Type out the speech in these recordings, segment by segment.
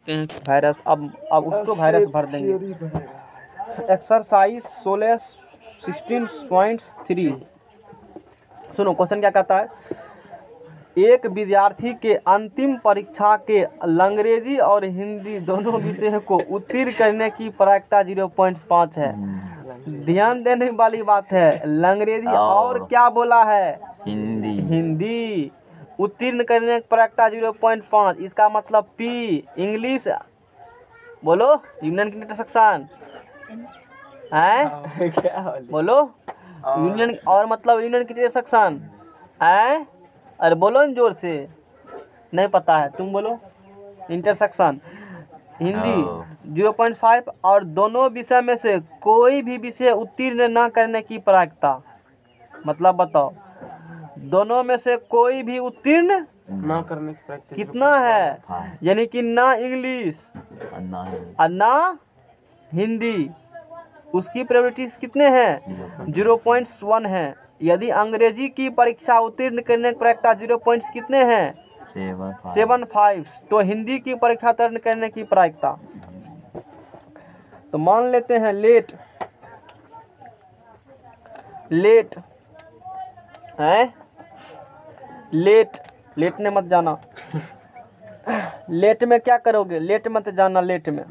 देखते हैं वायरस। अब उसको वायरस भर देंगे। एक्सरसाइज 16.3। सुनो क्वेश्चन क्या कहता है। एक विद्यार्थी के अंतिम परीक्षा के अंग्रेजी और हिंदी दोनों विषय को उत्तीर्ण करने की प्रायिकता 0.5 है। ध्यान देने वाली बात है, अंग्रेजी और क्या बोला है, हिंदी। उत्तीर्ण करने की प्रायिकता 0.5, इसका मतलब पी। इंग्लिश बोलो, यूनियन की इंटरसेक्शन है क्या बोलो, यूनियन और मतलब यूनियन की इंटरसेक्शन है। अरे बोलो न जोर से, नहीं पता है तुम बोलो। इंटरसेक्शन हिंदी 0.5 और दोनों विषय में से कोई भी विषय उत्तीर्ण न करने की प्रायिकता, मतलब बताओ दोनों में से कोई भी उत्तीर्ण ना करने की प्रायिकता कितना है, यानी कि ना इंग्लिश और ना हिंदी, उसकी प्रोबेबिलिटीज कितने हैं 0.1 है। यदि अंग्रेजी की परीक्षा उत्तीर्ण करने की प्रायिकता 0 पॉइंट्स कितने हैं 7.5, तो हिंदी की परीक्षा उत्तीर्ण करने की प्रायिकता, तो मान लेते हैं लेट है, लेट ने मत जाना। लेट में क्या करोगे, लेट मत जाना। लेट में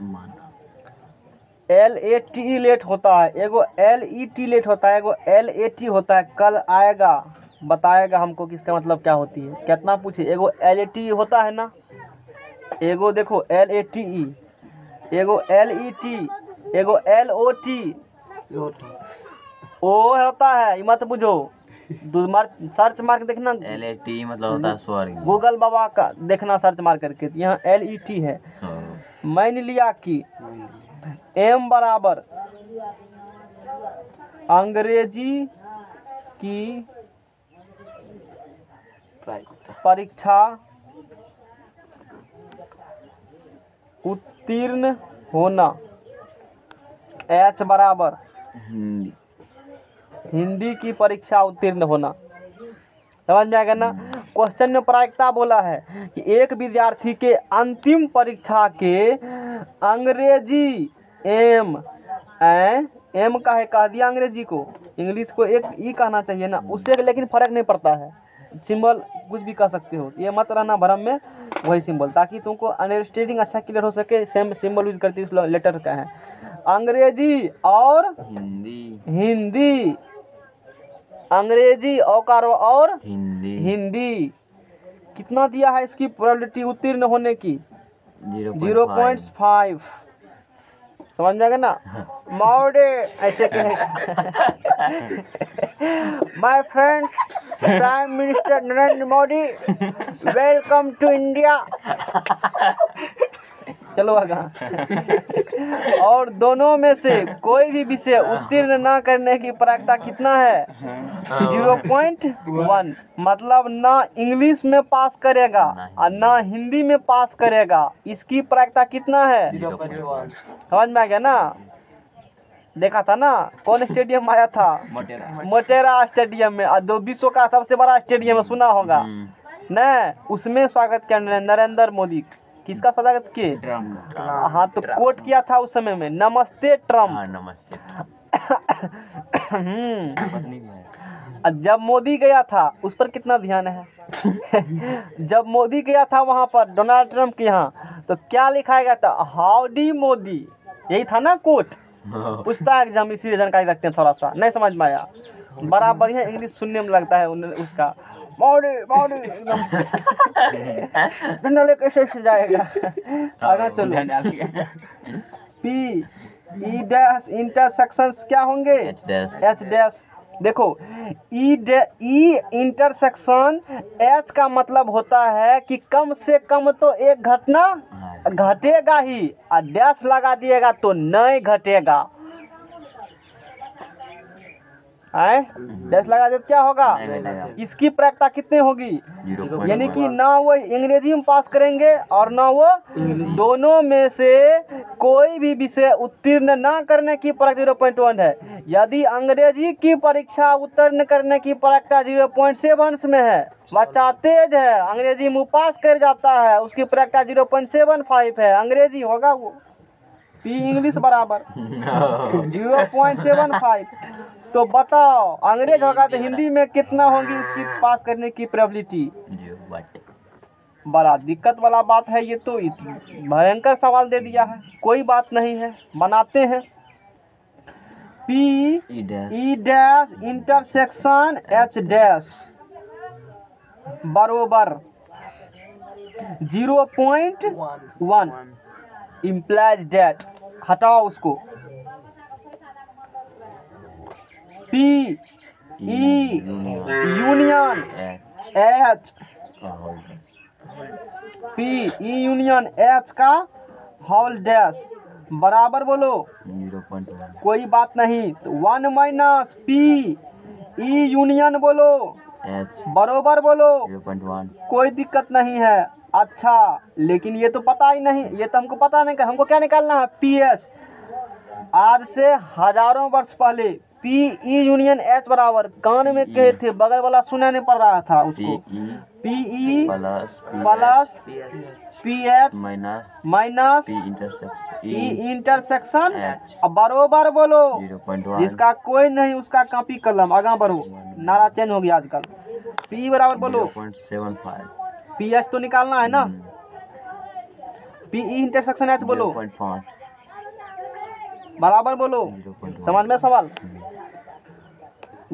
LATE लेट होता है, एगो LET लेट होता है, एगो LAT होता है। कल आएगा बताएगा हमको कि इसका मतलब क्या होती है। कितना पूछे, एगो LATE होता है ना, एगो देखो LATE, एगो LET, एगो LOT ओ होता है, मत बुझो। सर्च मार के देखना, LAT मतलब होता है स्वर्ग। गूगल बाबा का देखना सर्च मार करके, यहाँ LET है। मान लिया कि M बराबर अंग्रेजी की परीक्षा उत्तीर्ण होना, H बराबर हिंदी की परीक्षा उत्तीर्ण होना। समझ में आएगा ना। क्वेश्चन में प्रायिकता बोला है कि एक विद्यार्थी के अंतिम परीक्षा के अंग्रेजी एम का है, कह दिया अंग्रेजी को, इंग्लिश को एक ई कहना चाहिए ना, उससे लेकिन फर्क नहीं पड़ता है। सिंबल कुछ भी कह सकते हो, ये मत रहना भ्रम में, वही सिंबल, ताकि तुमको अंडरस्टैंडिंग अच्छा क्लियर हो सके। सेम सिंबल यूज करती है, लेटर का है। अंग्रेजी और हिंदी, अंग्रेजी और हिंदी कितना दिया है इसकी प्रोबेबिलिटी उत्तीर्ण होने की 0.5। समझ में आएगा ना। मौडे ऐसे कहे my friend prime minister Narendra Modi welcome to India. चलो आगा। और दोनों में से कोई भी विषय उत्तीर्ण ना करने की प्रायिकता कितना है 0.1, मतलब ना इंग्लिश में पास करेगा और ना हिंदी में पास करेगा। इसकी प्रायिकता कितना है 0.1। समझ में आ गया ना। देखा था ना, कौन स्टेडियम आया था, मोटेरा स्टेडियम में, और जो विश्व का सबसे बड़ा स्टेडियम सुना होगा न, उसमें स्वागत किया नरेंद्र मोदी। किसका स्वागत किए, हाँ, तो कोट किया था उस समय में, नमस्ते ट्रम्प। जब मोदी गया था उस पर कितना ध्यान है। जब मोदी गया था वहां पर डोनाल्ड ट्रम्प के यहाँ, तो क्या लिखा गया था, हाउडी मोदी, यही था ना कोट। पूछता है एग्जाम, इसीलिए जानकारी रखते हैं थोड़ा सा। नहीं समझ में आया, बड़ा बढ़िया इंग्लिश सुनने में लगता है उसका, मोदी मोदी एकदम डंडा कैसे से जाएगा। आगे चलो। P E डैश इंटरसेक्शंस क्या होंगे H डैश। देखो ई इंटरसेक्शन H का मतलब होता है कि कम से कम तो एक घटना घटेगा ही, और डैश लगा दिएगा तो नहीं घटेगा। आए डैश लगा दे तो क्या होगा? नहीं लगा। इसकी प्रायिकता कितने होगी? 0.1 यानी कि ना वो अंग्रेजी में पास करेंगे और ना वो दोनों में से कोई भी विषय उत्तीर्ण ना करने की प्रायिकता 0.1 है। यदि अंग्रेजी की परीक्षा उत्तीर्ण करने की प्रायिकता 0.7 में है, बच्चा तेज है, अंग्रेजी में पास कर जाता है, उसकी प्रायिकता 0.75 है, अंग्रेजी होगा वो पी इंग्लिश बराबर 0.75। तो बताओ अंग्रेज होगा तो हिंदी में कितना होगी उसकी पास करने की प्रोबेबिलिटी? 0 बड़ा दिक्कत वाला बात है ये, तो भयंकर सवाल दे दिया है। कोई बात नहीं है, बनाते हैं। P E dash intersection H dash बरोबर 0.1 इम्प्लाइज डेट, हटाओ उसको। P E union H, P E union H का होल डैश बराबर बोलो 0.1 कोई बात नहीं, तो 1 माइनस पी ई यूनियन बोलो H बरोबर बोलो 0.1 कोई दिक्कत नहीं है। अच्छा लेकिन ये तो पता ही नहीं, ये तो हमको पता नहीं, हमको क्या निकालना है? P H. आज से हजारों वर्ष पहले पी ई यूनियन एच बराबर कान में कहे थे, बगल वाला सुना नहीं पड़ रहा था उसको। P E plus P H minus E intersection अब बरोबर बोलो 0.1 जिसका कोई नहीं उसका कॉपी कलम आगा बढ़ो, नारा चेंज हो गया आजकल। पी बराबर बोलो 0.75 पी एच तो निकालना है ना, पी ई इंटरसेक्शन एच बोलो 0.5 बराबर बोलो, 0.1 समझ में सवाल?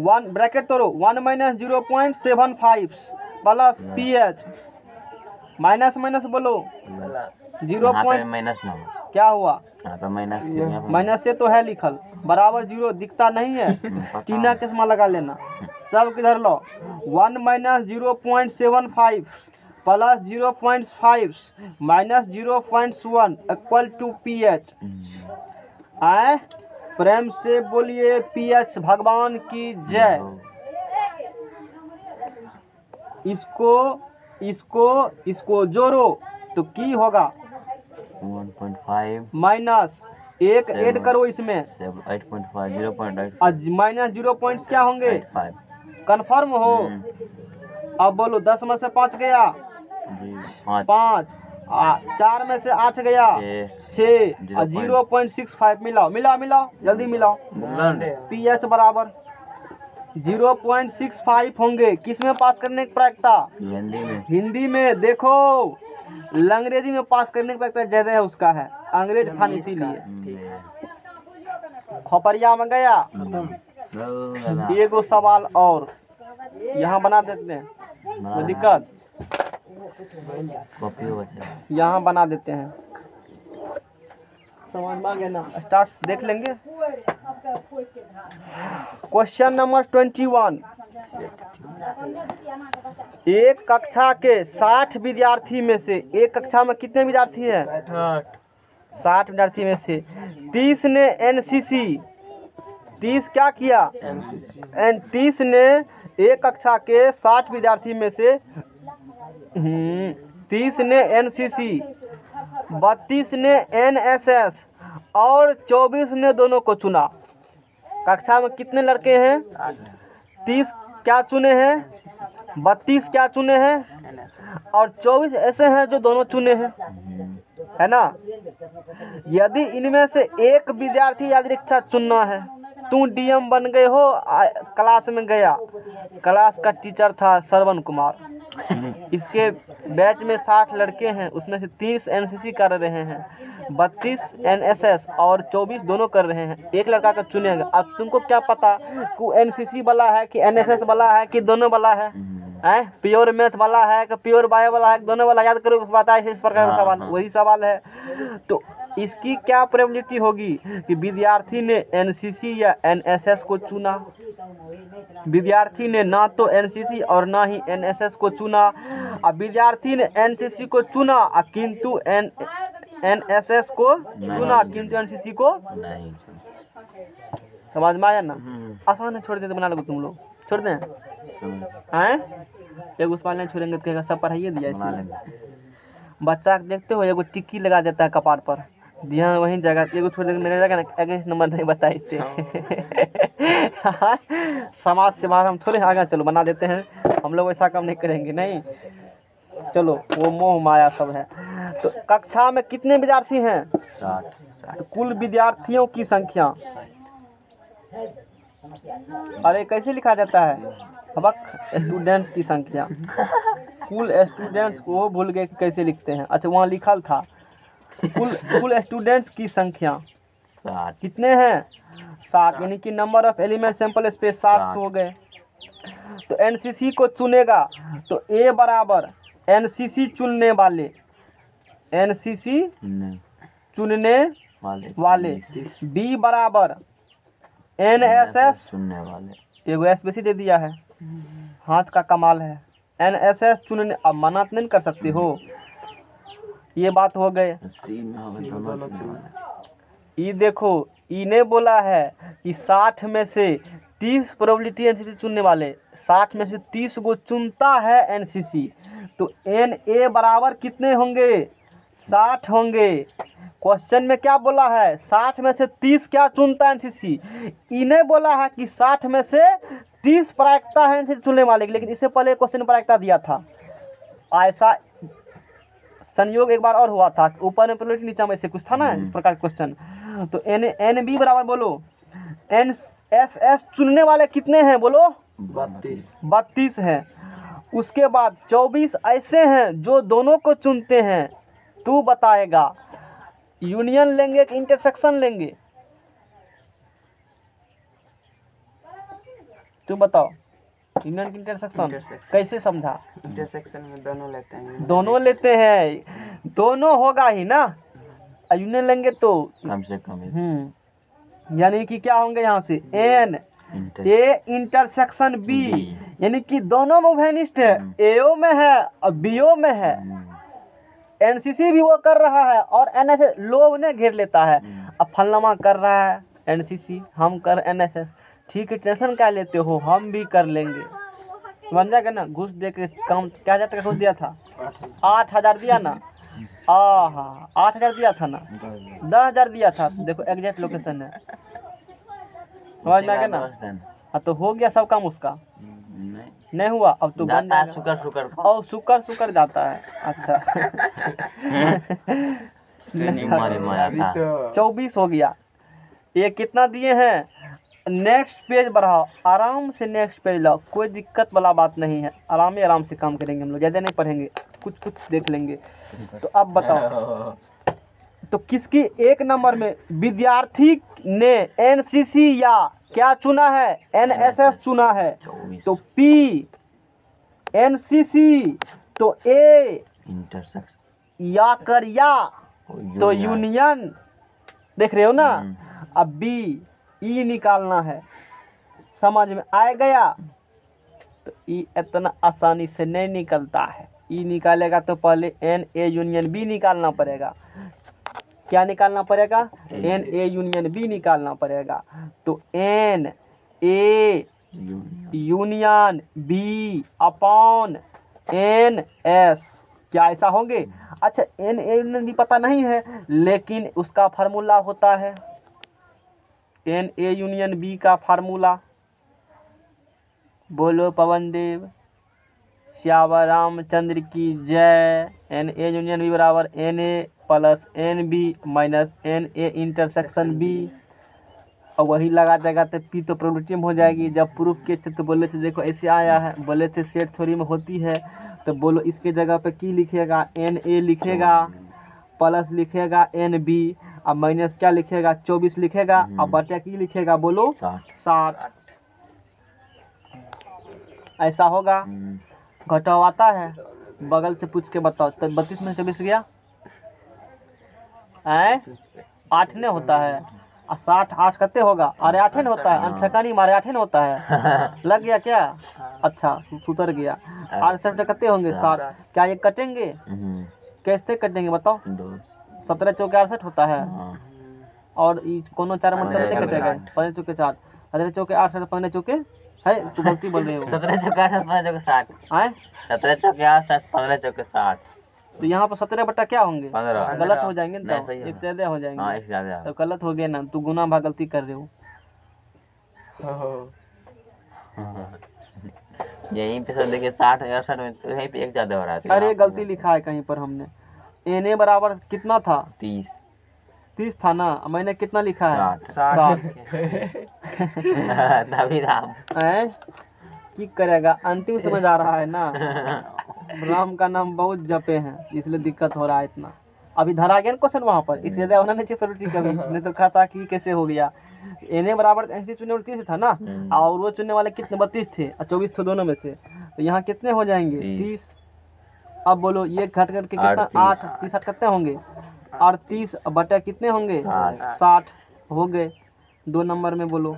1 ब्रैकेट तोड़ो, 1 minus 0.75 plus P H minus minus बोलो 0. माइनस ना क्या हुआ? यहाँ पे माइनस माइनस से तो है लिखल, बराबर 0 दिखता नहीं है, टीना चश्मा लगा लेना। सब किधर लो, 1 minus 0.75 plus 0.5 minus 0.1 equal to P H. आए प्रेम से बोलिए पी एच भगवान की जय। इसको इसको इसको जोड़ो तो की होगा 1.5 माइनस एक ऐड करो इसमें 8.5 0.8 माइनस 0 पॉइंट्स क्या होंगे? 5 कंफर्म हो? अब बोलो 10 में से 5 गया 5, 4 में से 8 गया 6, 0.65 मिलाओ मिलाओ मिलाओ जल्दी मिलाओ। पी एच बराबर 0.65 होंगे। किस में पास करने की प्रायिकता? हिंदी में। देखो अंग्रेजी में पास करने की प्रायिकता ज्यादा है, उसका है, अंग्रेज था इसीलिए। खोपड़िया में गया। एगो सवाल और यहाँ बना देते हैं, कोई दिक्कत? यहाँ बना देते हैं, समझ में आ गया ना? स्टार्ट देख लेंगे। Question number 21। एक कक्षा के 60 विद्यार्थी में से, एक कक्षा में कितने विद्यार्थी हैं? 60 विद्यार्थी में से 30 ने एनसीसी, 30 क्या किया? 30 ने एक कक्षा के 60 विद्यार्थी में से 30 ने एनसीसी, 32 ने एनएसएस और 24 ने दोनों को चुना। कक्षा में कितने लड़के हैं? 30 क्या चुने हैं, 32 क्या चुने हैं और 24 ऐसे हैं जो दोनों चुने हैं, है ना? यदि इनमें से एक विद्यार्थी यादृच्छा चुनना है, तू डीएम बन गए हो, क्लास में गया, क्लास का टीचर था श्रवण कुमार, इसके बैच में 60 लड़के हैं, उसमें से 30 एनसीसी कर रहे हैं, 32 एनएसएस और 24 दोनों कर रहे हैं। एक लड़का का चुनेगा। अब तुमको क्या पता कि एनसीसी वाला है कि एनएसएस वाला है कि दोनों वाला है? प्योर मैथ वाला है कि प्योर बायो वाला है? दोनों वाला। याद करो बताए इस प्रकार का सवाल, वही सवाल है। तो इसकी क्या प्रोबेबिलिटी होगी कि विद्यार्थी ने एनसीसी या एनएसएस को चुना? विद्यार्थी ने ना तो एनसीसी और ना ही एनएसएस को चुना। अब विद्यार्थी ने एनसीसी को चुना किंतु एनएसएस को चुना किंतु एनसीसी को नहीं। समझ में आया ना? आसान है, छोड़ दे तो बना लो तुम लोग, छोड़ दें हैं? एगो सवाल नहीं छोड़ेंगे तो कहेगा सब पढ़ाइए दिया बना इसी। लेंगे। बच्चा के देखते हो एगो टिक्की लगा देता है कपार पर, ध्यान वहीं जगह, एगो छोड़ देंगे मेरे जगह ना, 21 नंबर नहीं बताए थे। समाज से बाहर हम थोड़े आगे, चलो बना देते हैं, हम लोग ऐसा काम नहीं करेंगे, नहीं चलो वो मोह माया सब है। तो कक्षा में कितने विद्यार्थी हैं? 60। तो कुल विद्यार्थियों की संख्या, अरे कैसे लिखा जाता है? सबक स्टूडेंट्स की संख्या, कुल स्टूडेंट्स को भूल गए कि कैसे लिखते हैं। अच्छा वहाँ लिखल था कुल स्टूडेंट्स की संख्या 60। कितने हैं? 60, यानी कि number of element sample space 60 हो गए। तो एनसीसी को चुनेगा तो ए बराबर एनसीसी चुनने वाले, एनसीसी चुनने वाले, बी बराबर एनएसएस सुनने वाले, एगो एस बेसी दे दिया है, हाथ का कमाल है। एनएसएस चुनने, अब मना तो नहीं कर सकते हो, ये बात हो गए। सी में होगा दोनों चुनने वाले। ई देखो, ई ने बोला है कि 60 में से 30 प्रोबेबिलिटी एनसीसी चुनने वाले, 60 में से 30 को चुनता है एनसीसी, तो एन ए बराबर कितने होंगे? 60 होंगे। क्वेश्चन में क्या बोला है? 60 में से 30 क्या चुनता है एनसीसी। इन्हें बोला है कि 60 में से 30 प्रायिकता है एनसीसी चुनने वाले की, लेकिन इससे पहले क्वेश्चन प्रायिकता दिया था। ऐसा संयोग एक बार और हुआ था, ऊपर में प्रोबेबिलिटी नीचे में से कुछ था ना इस प्रकार क्वेश्चन। तो एन बी बराबर बोलो, एन एस एस चुनने वाले कितने हैं बोलो? 32 हैं। उसके बाद 24 ऐसे हैं जो दोनों को चुनते हैं। तू बताएगा यूनियन लेंगे कि इंटरसेक्शन लेंगे? तू बताओ, यूनियन की इंटरसेक्शन कैसे समझा? इंटरसेक्शन में दोनों लेते हैं। दोनों लेते हैं, दोनों होगा ही ना, यूनियन लेंगे तो कम से कम यानी कि क्या होंगे यहाँ से एन ए इंटरसेक्शन बी, यानी कि दोनों मोवेनिस्ट है, एओ में है और बीओ में है। एनसीसी भी वो कर रहा है और एनएसएस लोग ने घेर लेता है। अब फलनामा कर रहा है एनसीसी, हम कर एनएसएस, ठीक है टेंशन क्या लेते हो, हम भी कर लेंगे। समझ जाएगा ना? घूस दे के काम क्या जाता है, घूस दिया था 8000 दिया ना, हाँ 8000 दिया था ना, 10,000 दिया था। देखो एग्जैक्ट लोकेशन है, समझ में आ गया ना? हाँ तो हो गया सब काम उसका, नहीं हुआ अब तो बन जाएगा। शुक्र जाता है। अच्छा 24 हो गया। ये कितना दिए हैं? नेक्स्ट पेज बढ़ाओ, आराम से नेक्स्ट पेज लाओ, कोई दिक्कत वाला बात नहीं है, आराम से काम करेंगे हम लोग, ज़्यादा नहीं पढ़ेंगे, कुछ देख लेंगे। तो अब बताओ, तो किसकी एक नंबर में विद्यार्थी ने एनसीसी या क्या चुना है? एनएसएस चुना है। तो पी एनसीसी, तो ए इंटरसेक्शन या कर या तो यूनियन, देख रहे हो ना? अब बी ई निकालना है, समझ में आ गया? तो ई इतना आसानी से नहीं निकलता है, ई निकालेगा तो पहले एन ए यूनियन बी निकालना पड़ेगा। क्या निकालना पड़ेगा? एन ए यूनियन बी निकालना पड़ेगा। तो n A union B upon n S, क्या ऐसा होंगे? अच्छा एन ए यूनियन बी पता नहीं है, लेकिन उसका फार्मूला होता है, एन ए यूनियन बी का फार्मूला बोलो पवन देव, श्यावर रामचंद्र की जय। एन ए यूनियन बी बराबर n A plus n B minus n A intersection B, और वही लगा देगा तो पी तो प्रोबेबिलिटी में हो जाएगी। जब प्रूफ किए थे तो बोले थे देखो ऐसे आया है, बोले थे सेट थ्योरी में होती है, तो बोलो इसके जगह पे की लिखेगा? एन ए लिखेगा, प्लस लिखेगा एन बी, अब माइनस क्या लिखेगा? 24 लिखेगा, अब बटा की लिखेगा बोलो 60। ऐसा होगा? घटाव आता है? बगल से पूछ के बताओ। तो 32 में 24 गया 8 ने होता है, 60 8 कते होगा? अरे 8 ने होता है, ठकानी मारे 8 ने होता है। लग गया क्या? अच्छा सुतर गया। 8 कते होंगे? 7। क्या ये कटेंगे? कैसे कटेंगे बताओ? 17 चौके 68 होता है, और कोनो चार मतलब नहीं पंद्रह कटेगा। 5 चौके 4, 17 चौके 8, 15 चौके है, तू गलती बोल रहे हो। 17 चौके 8, 15 चौके 60। आए 17 चौके 8, 15 चौके 60। तो यहाँ पर 17 बटा क्या होंगे? 15। गलत हो जाएंगे नहीं, ना, सही है। एक से ज्यादा हो हाँ, जाएंगे। एक से ज्यादा। तो गलत हो गए ना, तू गुना भाग गलती कर रहे हो। यहीं पे सब देखिए 60 68 में तो यहीं पे एक ज्यादा हो रहा है। अरे गलती लिखा है कहीं पर हमने। Na बराबर कितना था? 30 30 था ना, मैंने कितना लिखा है? 60। 60। तभी राम। हैं? की करेगा, अंतिम समझ आ रहा है ना। राम का नाम बहुत जपे हैं इसलिए दिक्कत हो रहा है इतना। अभी धरा गया ना क्वेश्चन वहाँ पर, इससे ज्यादा होना नहीं चाहिए प्रोटी कभी, नहीं तो कहता कि कैसे हो गया। Na बराबर 80 चुनने वाले 30 था ना, और वो चुनने वाले कितने 32 थे और 24 थे दोनों में से, तो यहाँ कितने हो जाएंगे? 30। अब बोलो ये घट घट के कितना? 8 30 8 कितने होंगे? 38 बटा कितने होंगे? 60 हो गए। 2 नंबर में बोलो।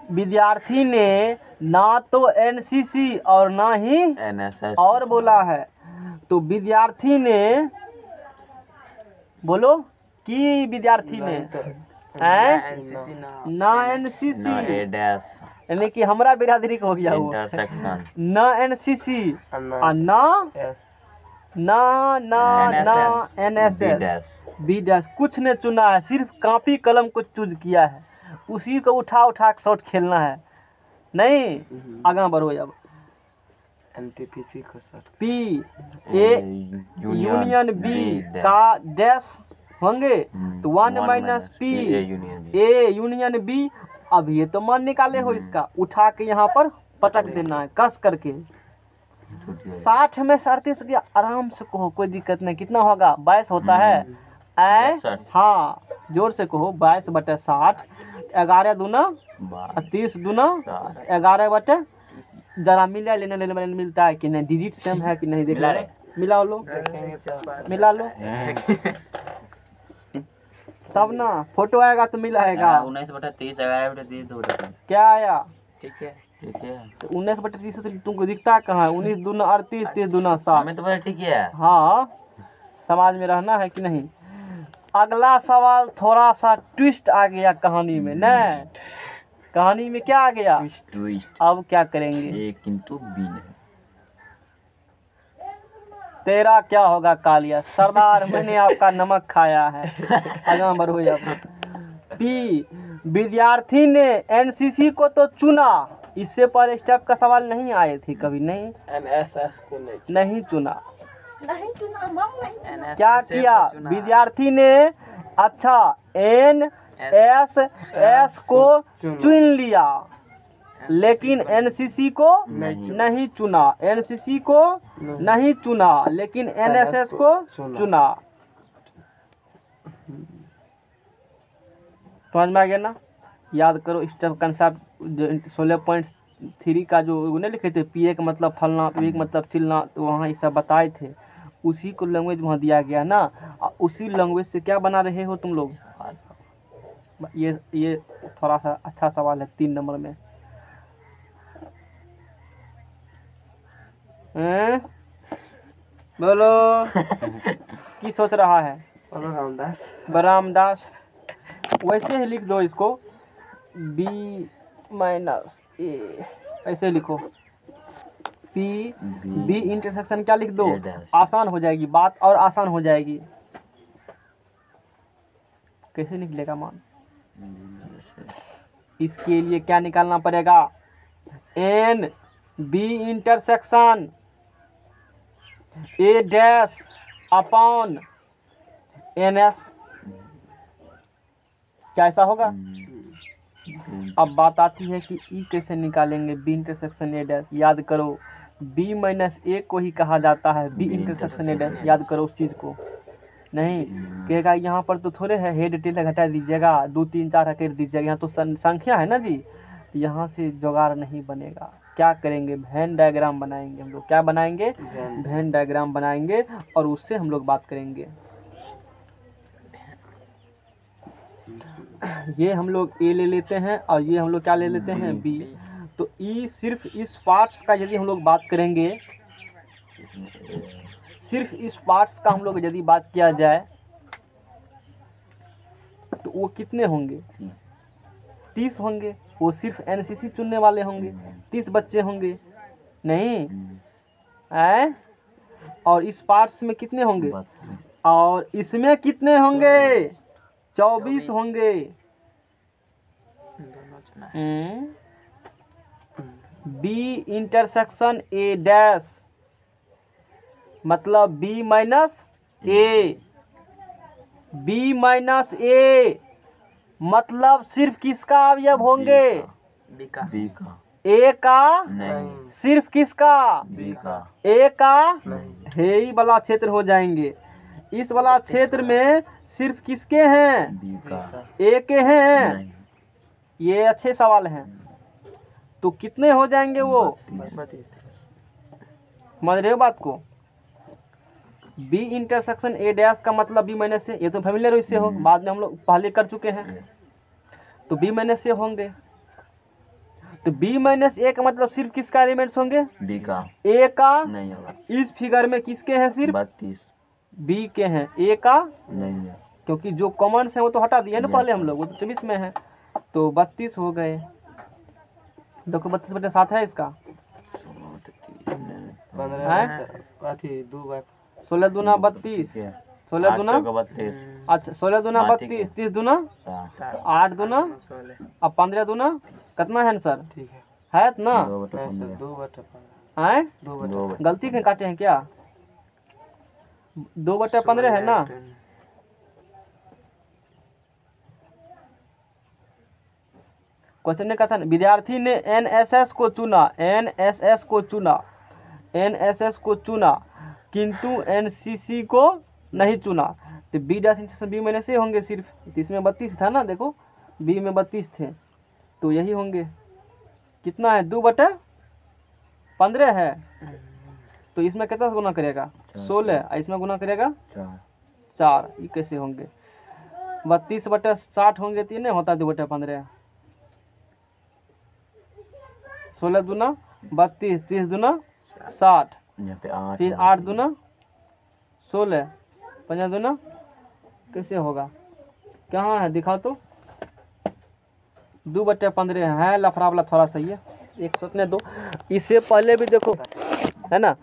विद्यार्थी ने ना तो एनसीसी और ना ही NSS और बोला है, तो विद्यार्थी ने बोलो कि विद्यार्थी ने ना एनसीसी ना A डैश यानी कि हमारा बिरादरी को हो गया वो। इंटरसेक्शन ना एनसीसी और ना ना ना ना B NSS dash B dash कुछ ने चुना है, सिर्फ कॉपी कलम को चूज किया है, उसी को उठा उठा के शॉट खेलना है। नहीं आगा बढ़ो। अब NTPC को sir P A union B का डैश होंगे, तो 1 minus P A union B. अब ये तो मान निकाले हो, इसका उठा के यहाँ पर पटक देना है कस करके। 60 में 38 गया, आराम से कहो, कोई दिक्कत नहीं। कितना होगा? 22 होता है। हाँ जोर से कहो, 22 बटे 60। 11 दूना 30 दूना 11 बटे, जरा मिला लेने लेने में मिलता है कि नहीं, डिजिट सेम है कि नहीं देख लो, मिला लो, मिला लो तब ना फोटो आएगा तो मिलाएगा। 19 बटा 30 11 बटा 30 2 बटा। क्या आया? ठीक है तो 19 बटे 30 तो तुमको दिखता कहाँ है? 19 दूना 38, 30 दूना 60। हमें तो पता ठीक है। हाँ समाज में रहना है कि नहीं। अगला सवाल थोड़ा सा ट्विस्ट आ गया कहानी में न, कहानी में क्या आ गया? ट्विस्ट। अब क्या करेंगे? ए किंतु बी नहीं। तेरा क्या होगा कालिया सरदार, मैंने आपका नमक खाया है। आगे बढ़ो। अब पी विद्यार्थी ने एनसीसी को तो चुना, इससे पर स्टेप का सवाल नहीं आए थे कभी, नहीं NSS को नहीं चुना। NSS क्या किया विद्यार्थी ने? अच्छा NSS को चुन लिया, लेकिन एनसीसी को नहीं चुना। एनसीसी को नहीं चुना लेकिन एनएसएस को चुना। समझ में आ गया ना? याद करो स्टेप कंसेप्ट 16.3 का जो नहीं लिखे थे, पी का मतलब फलना, पी का मतलब चिलना, तो वहाँ ये सब बताए थे। उसी को लैंग्वेज वहाँ दिया गया ना, उसी लैंग्वेज से क्या बना रहे हो तुम लोग? ये थोड़ा सा अच्छा सवाल है 3 नंबर में। बोलो की सोच रहा है? रामदास वैसे ही लिख दो इसको, B माइनस ए ऐसे लिखो। पी बी इंटरसेक्शन क्या लिख दो, आसान हो जाएगी बात और आसान हो जाएगी। कैसे निकलेगा मान? इसके लिए क्या निकालना पड़ेगा? N B intersection A dash upon n S. क्या ऐसा होगा? अब बात आती है कि ई कैसे निकालेंगे? B intersection A dash. याद करो बी माइनस ए को ही कहा जाता है बी इंटरसेक्शन ए डैश। याद करो उस चीज़ को। नहीं कहेगा यहाँ पर तो थोड़े है, हेड टेल घटा दीजिएगा, 2 3 4 हटा दीजिएगा, यहाँ तो संख्या है ना जी, यहाँ से जुगाड़ नहीं बनेगा। क्या करेंगे? वेन डायग्राम बनाएंगे हम लोग। क्या बनाएंगे? वेन डायग्राम बनाएंगे और उससे हम लोग बात करेंगे। ये हम लोग ए ले लेते हैं और ये हम लोग क्या ले लेते हैं? बी। तो ई सिर्फ इस पार्ट्स का यदि हम लोग बात करेंगे, सिर्फ इस पार्ट्स का हम लोग यदि बात किया जाए तो वो कितने होंगे? 30 होंगे। वो सिर्फ एनसीसी चुनने वाले होंगे, 30 बच्चे होंगे नहीं है। और इस पार्ट्स में कितने होंगे? और इसमें कितने होंगे? 24 होंगे। दोनों चुना है। बी इंटरसेक्शन ए डैश मतलब बी माइनस ए, बी माइनस ए मतलब सिर्फ किसका अवयव होंगे? बी का ए का नहीं, सिर्फ किसका? ए का नहीं, हे ही वाला क्षेत्र हो जाएंगे। इस वाला क्षेत्र में सिर्फ किसके हैं? बी का ए के हैं। ये अच्छे सवाल हैं। तो कितने हो जाएंगे वो? 32। समझ रहे हो बात को? बी इंटरसेक्शन ए डैश का मतलब बी माइनस से, ये तो फैमिलियर इससे हो, बाद में हम लोग पहले कर चुके हैं। तो बी माइनस से होंगे। तो बी माइनस ए का मतलब सिर्फ किसका एलिमेंट्स होंगे? बी का ए का नहीं होगा। इस फिगर में किसके हैं? सिर्फ 32 बी के हैं, ए का नहीं है। क्योंकि जो कॉमन्स हैं वो तो हटा दिए ना Yes, पहले हम sir. लोग, वो तो 24 में है। तो 32 हो गए। देखो 32/7 है इसका। 16 दूना 32, 16 दूना 32 अच्छा 16 दूना हाँ, ठीक 32, है। 30 दूना 8 दूना, अब 15 दूना कितना है सर? ठीक है। है ना? 2/15 हैं? 2/15 गलती के काटे हैं क्या? 2/15 है ना? क्वेश्चन ने कहा था विद्यार्थी ने एनएसएस को चुना, एनएसएस को चुना, एनएसएस को चुना किंतु एनसीसी को नहीं चुना। तो B dash intersection B minus A होंगे सिर्फ। तो इसमें 32 था ना, देखो बी में 32 थे तो यही होंगे। कितना है? 2/15 है। तो इसमें कितना गुना करेगा? 16। इसमें गुना करेगा 4। ये कैसे होंगे? 32/60 होंगे तो ये नहीं होता 2/15। 16 दूना 32, 30 दूना 60, यहाँ पे 8 फिर 8 दूना 16, 15 दूना कैसे होगा? कहाँ है दिखाओ तो? 2/15 है। लफड़ा वाला थोड़ा सही है, एक सोचने दो। इससे पहले भी देखो है ना,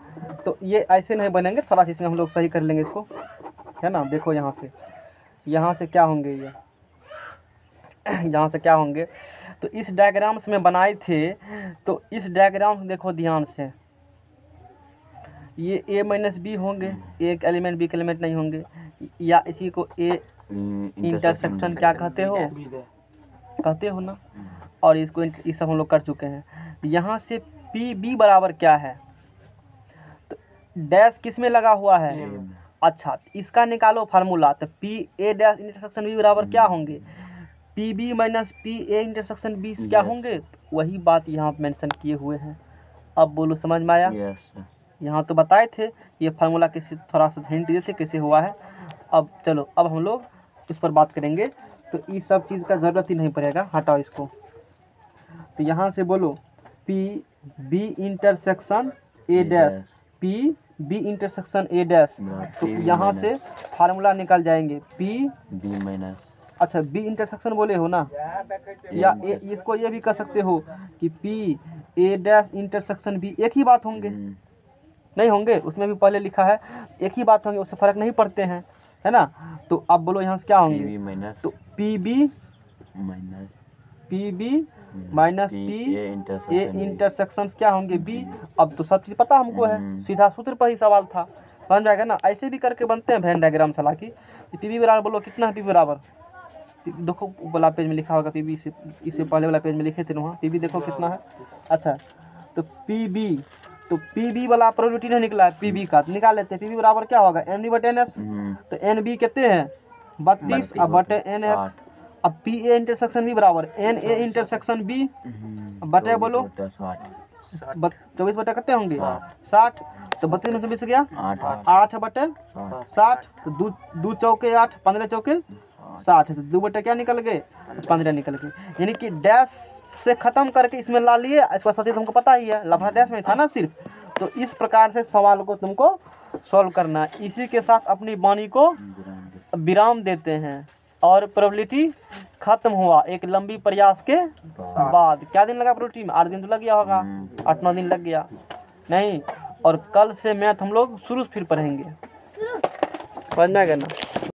तो ये ऐसे नहीं बनेंगे, थोड़ा सा इसमें हम लोग सही कर लेंगे इसको, है ना। देखो यहाँ से क्या होंगे ये यहाँ से क्या होंगे? तो इस डायग्राम्स में बनाए थे, तो इस डायग्राम्स देखो ध्यान से, ये ए माइनस बी होंगे, एक एलिमेंट बी के एलिमेंट नहीं होंगे, या इसी को ए इंटरसेक्शन क्या कहते हो? कहते हो ना। और इसको ये सब हम लोग कर चुके हैं। यहाँ से पी बी बराबर क्या है? तो डैश किस में लगा हुआ है? अच्छा, इसका निकालो फार्मूला। तो P A dash intersection B बराबर क्या होंगे? P B minus P A intersection B क्या होंगे? वही बात यहाँ मेंशन किए हुए हैं। अब बोलो समझ में आया? यहाँ तो बताए थे, ये फार्मूला किसी थोड़ा सा हिंट दिए थे कैसे हुआ है। अब चलो, अब हम लोग इस पर बात करेंगे। तो ये सब चीज़ का ज़रूरत ही नहीं पड़ेगा, हटाओ इसको। तो यहाँ से बोलो P B intersection A dash, P B intersection A dash. तो यहाँ से फार्मूला निकल जाएंगे पी बी माइनस, अच्छा बी इंटरसेक्शन बोले हो ना, या इसको ये भी कह सकते हो कि P A dash intersection B, एक ही बात होंगे नहीं होंगे? उसमें भी पहले लिखा है एक ही बात होंगे, उससे फर्क नहीं पड़ते हैं, है ना। तो अब बोलो यहाँ से क्या होंगे? तो P B minus P A intersection क्या होंगे? बी। अब तो सब चीज़ पता हमको है, सीधा सूत्र पर ही सवाल था, बन जाएगा ना। ऐसे भी करके बनते हैं वेन डायग्राम चला के। पी बी बराबर बोलो कितना है? पी बराबर देखो वाला पेज में लिखा होगा, पी बी से इससे पहले वाला पेज में लिखे थे वहाँ, पी बी देखो कितना है। अच्छा, तो पी बी, तो पी बी वाला प्रोबेबिलिटी नहीं निकला है, पी बी का निकाल लेते हैं। पी बी बराबर क्या होगा? एन बी बटे एन एस। तो एन बी कितने हैं? 32 अब बटे एन एस। अब पी ए इंटरसेक्शन बी बराबर एन ए इंटरसेक्शन बी बटे बोलो 24 बटे कितने होंगे? 60। तो 32 में 24 गया 8 बटे 60। तो 2 चौके 8, 15 चौके 60। तो 2 बटे क्या निकल गए? 15 निकल गए। यानी कि डैश से ख़त्म करके इसमें ला लिए। इसका सही तुमको पता ही है, लफड़ा डैश में था ना सिर्फ। तो इस प्रकार से सवाल को तुमको सॉल्व करना है। इसी के साथ अपनी वाणी को विराम देते हैं। और प्रोबेबिलिटी खत्म हुआ एक लंबी प्रयास के बाद। क्या दिन लगा प्रोबेबिलिटी में? 8 दिन तो लग गया होगा, 8-9 दिन लग गया नहीं। और कल से मैथ हम लोग शुरू फिर पढ़ेंगे, समझना है ना।